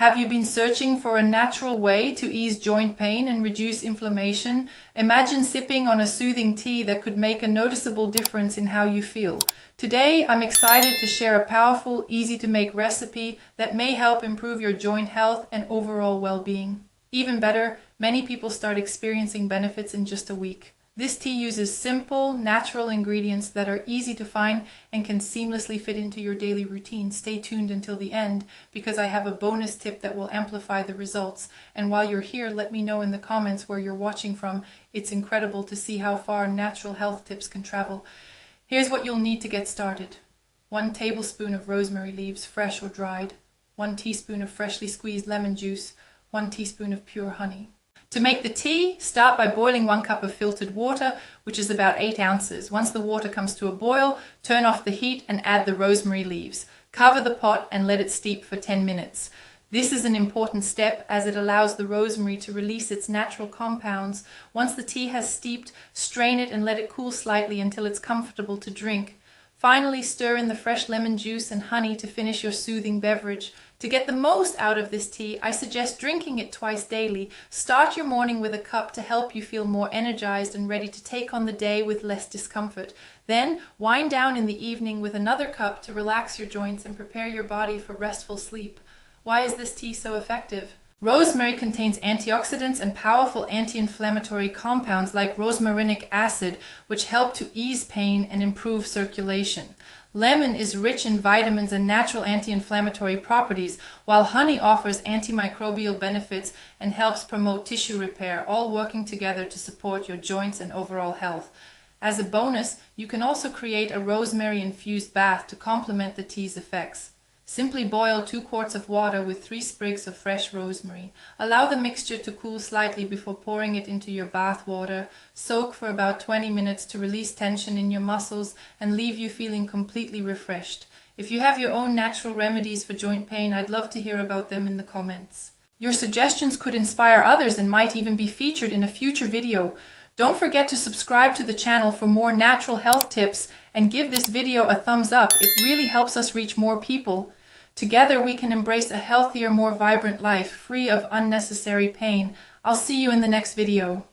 Have you been searching for a natural way to ease joint pain and reduce inflammation? Imagine sipping on a soothing tea that could make a noticeable difference in how you feel. Today, I'm excited to share a powerful, easy-to-make recipe that may help improve your joint health and overall well-being. Even better, many people start experiencing benefits in just a week. This tea uses simple, natural ingredients that are easy to find and can seamlessly fit into your daily routine. Stay tuned until the end because I have a bonus tip that will amplify the results. And while you're here, let me know in the comments where you're watching from. It's incredible to see how far natural health tips can travel. Here's what you'll need to get started. 1 tablespoon of rosemary leaves, fresh or dried. 1 teaspoon of freshly squeezed lemon juice. 1 teaspoon of pure honey. To make the tea, start by boiling 1 cup of filtered water, which is about 8 ounces. Once the water comes to a boil, turn off the heat and add the rosemary leaves. Cover the pot and let it steep for 10 minutes. This is an important step as it allows the rosemary to release its natural compounds. Once the tea has steeped, strain it and let it cool slightly until it's comfortable to drink. Finally, stir in the fresh lemon juice and honey to finish your soothing beverage. To get the most out of this tea, I suggest drinking it twice daily. Start your morning with a cup to help you feel more energized and ready to take on the day with less discomfort. Then, wind down in the evening with another cup to relax your joints and prepare your body for restful sleep. Why is this tea so effective? Rosemary contains antioxidants and powerful anti-inflammatory compounds like rosmarinic acid, which help to ease pain and improve circulation. Lemon is rich in vitamins and natural anti-inflammatory properties, while honey offers antimicrobial benefits and helps promote tissue repair, all working together to support your joints and overall health. As a bonus, you can also create a rosemary-infused bath to complement the tea's effects. Simply boil 2 quarts of water with 3 sprigs of fresh rosemary. Allow the mixture to cool slightly before pouring it into your bath water. Soak for about 20 minutes to release tension in your muscles and leave you feeling completely refreshed. If you have your own natural remedies for joint pain, I'd love to hear about them in the comments. Your suggestions could inspire others and might even be featured in a future video. Don't forget to subscribe to the channel for more natural health tips and give this video a thumbs up. It really helps us reach more people. Together we can embrace a healthier, more vibrant life, free of unnecessary pain. I'll see you in the next video.